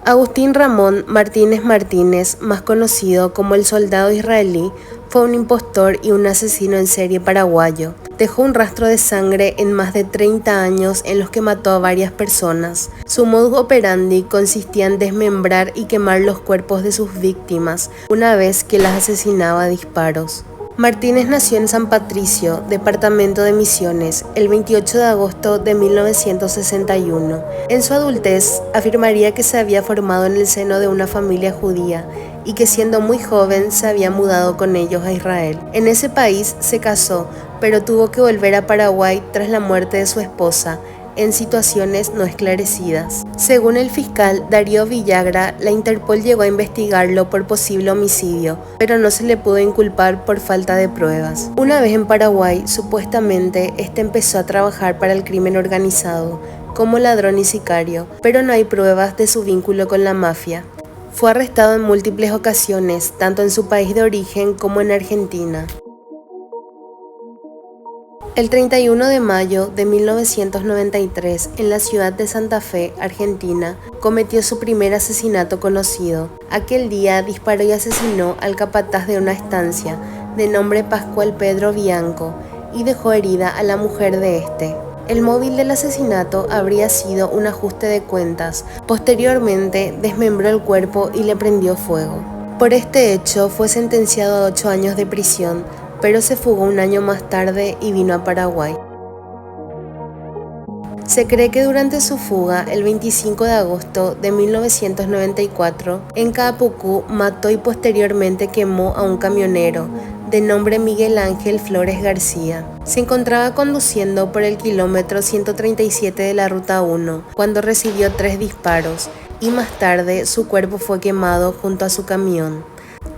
Agustín Ramón Martínez Martínez, más conocido como el Soldado Israelí, fue un impostor y un asesino en serie paraguayo. Dejó un rastro de sangre en más de 30 años en los que mató a varias personas. Su modus operandi consistía en desmembrar y quemar los cuerpos de sus víctimas una vez que las asesinaba a disparos. Martínez nació en San Patricio, departamento de Misiones, el 28 de agosto de 1961. En su adultez, afirmaría que se había formado en el seno de una familia judía y que siendo muy joven se había mudado con ellos a Israel. En ese país se casó, pero tuvo que volver a Paraguay tras la muerte de su esposa, en situaciones no esclarecidas. Según el fiscal Darío Villagra, la Interpol llegó a investigarlo por posible homicidio, pero no se le pudo inculpar por falta de pruebas. Una vez en Paraguay, supuestamente, empezó a trabajar para el crimen organizado, como ladrón y sicario, pero no hay pruebas de su vínculo con la mafia. Fue arrestado en múltiples ocasiones, tanto en su país de origen como en Argentina. El 31 de mayo de 1993, en la ciudad de Santa Fe, Argentina, cometió su primer asesinato conocido. Aquel día disparó y asesinó al capataz de una estancia, de nombre Pascual Pedro Bianco, y dejó herida a la mujer de este. El móvil del asesinato habría sido un ajuste de cuentas. Posteriormente, desmembró el cuerpo y le prendió fuego. Por este hecho, fue sentenciado a 8 años de prisión, pero se fugó un año más tarde y vino a Paraguay. Se cree que durante su fuga, el 25 de agosto de 1994, en Caapucú mató y posteriormente quemó a un camionero, de nombre Miguel Ángel Flores García. Se encontraba conduciendo por el kilómetro 137 de la Ruta 1, cuando recibió 3 disparos, y más tarde su cuerpo fue quemado junto a su camión.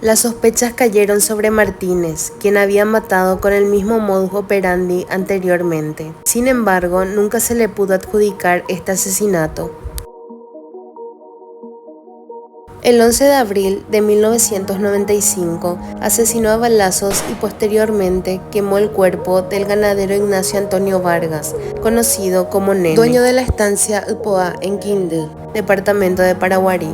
Las sospechas cayeron sobre Martínez, quien había matado con el mismo modus operandi anteriormente. Sin embargo, nunca se le pudo adjudicar este asesinato. El 11 de abril de 1995 asesinó a balazos y posteriormente quemó el cuerpo del ganadero Ignacio Antonio Vargas, conocido como Nene, dueño de la estancia Upoa en Quindío, departamento de Paraguarí.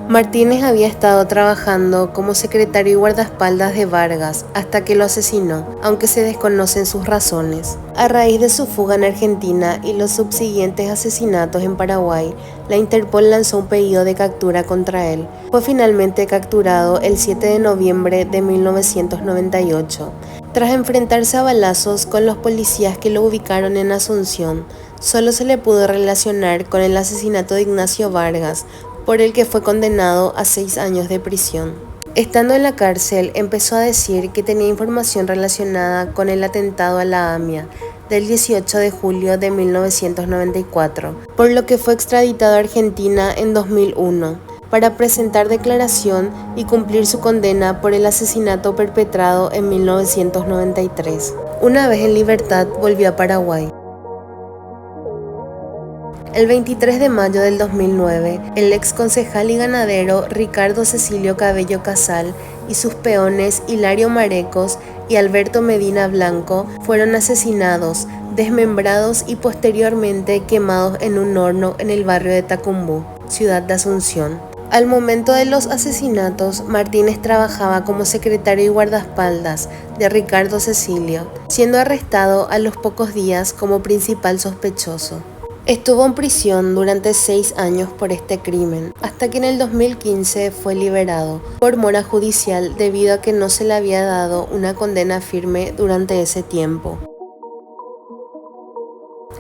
Martínez había estado trabajando como secretario y guardaespaldas de Vargas hasta que lo asesinó, aunque se desconocen sus razones. A raíz de su fuga en Argentina y los subsiguientes asesinatos en Paraguay, la Interpol lanzó un pedido de captura contra él. Fue finalmente capturado el 7 de noviembre de 1998. Tras enfrentarse a balazos con los policías que lo ubicaron en Asunción, solo se le pudo relacionar con el asesinato de Ignacio Vargas, por el que fue condenado a 6 años de prisión. Estando en la cárcel, empezó a decir que tenía información relacionada con el atentado a la AMIA del 18 de julio de 1994, por lo que fue extraditado a Argentina en 2001 para presentar declaración y cumplir su condena por el asesinato perpetrado en 1993. Una vez en libertad, volvió a Paraguay. El 23 de mayo del 2009, el ex concejal y ganadero Ricardo Cecilio Cabello Casal y sus peones Hilario Marecos y Alberto Medina Blanco fueron asesinados, desmembrados y posteriormente quemados en un horno en el barrio de Tacumbú, ciudad de Asunción. Al momento de los asesinatos, Martínez trabajaba como secretario y guardaespaldas de Ricardo Cecilio, siendo arrestado a los pocos días como principal sospechoso. Estuvo en prisión durante 6 años por este crimen, hasta que en el 2015 fue liberado por mora judicial debido a que no se le había dado una condena firme durante ese tiempo.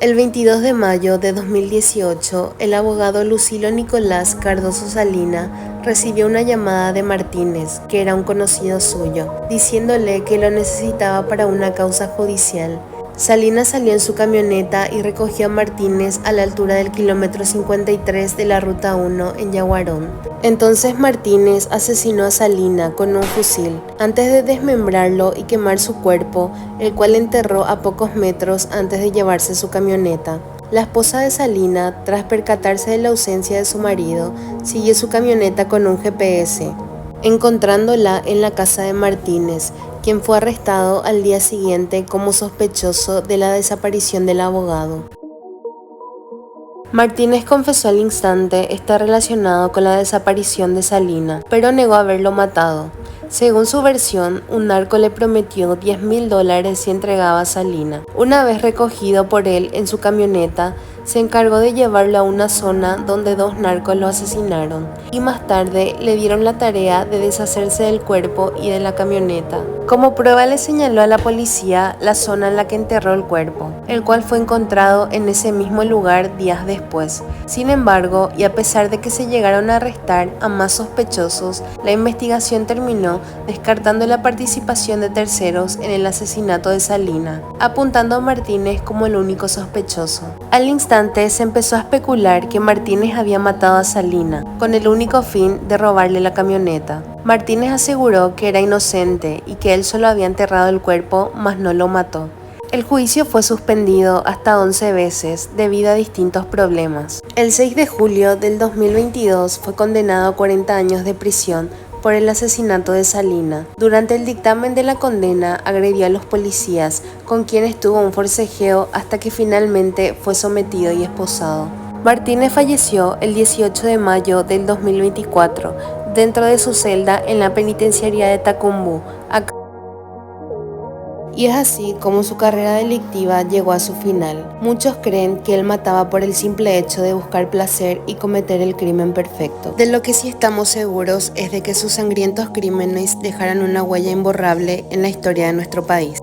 El 22 de mayo de 2018, el abogado Lucilo Nicolás Cardoso Salina recibió una llamada de Martínez, que era un conocido suyo, diciéndole que lo necesitaba para una causa judicial. Salina salió en su camioneta y recogió a Martínez a la altura del kilómetro 53 de la Ruta 1 en Yaguarón. Entonces Martínez asesinó a Salina con un fusil, antes de desmembrarlo y quemar su cuerpo, el cual enterró a pocos metros antes de llevarse su camioneta. La esposa de Salina, tras percatarse de la ausencia de su marido, siguió su camioneta con un GPS, encontrándola en la casa de Martínez, quien fue arrestado al día siguiente como sospechoso de la desaparición del abogado. Martínez confesó al instante estar relacionado con la desaparición de Salina, pero negó haberlo matado. Según su versión, un narco le prometió $10.000 si entregaba a Salina. Una vez recogido por él en su camioneta, se encargó de llevarlo a una zona donde dos narcos lo asesinaron y más tarde le dieron la tarea de deshacerse del cuerpo y de la camioneta. Como prueba le señaló a la policía la zona en la que enterró el cuerpo, el cual fue encontrado en ese mismo lugar días después. Sin embargo, y a pesar de que se llegaron a arrestar a más sospechosos, la investigación terminó descartando la participación de terceros en el asesinato de Salina, apuntando a Martínez como el único sospechoso. Al instante se empezó a especular que Martínez había matado a Salina, con el único fin de robarle la camioneta. Martínez aseguró que era inocente y que él solo había enterrado el cuerpo, mas no lo mató. El juicio fue suspendido hasta 11 veces debido a distintos problemas. El 6 de julio del 2022 fue condenado a 40 años de prisión por el asesinato de Salina. Durante el dictamen de la condena agredió a los policías, con quienes tuvo un forcejeo hasta que finalmente fue sometido y esposado. Martínez falleció el 18 de mayo del 2024 dentro de su celda en la penitenciaría de Tacumbú. Y es así como su carrera delictiva llegó a su final. Muchos creen que él mataba por el simple hecho de buscar placer y cometer el crimen perfecto. De lo que sí estamos seguros es de que sus sangrientos crímenes dejaron una huella imborrable en la historia de nuestro país.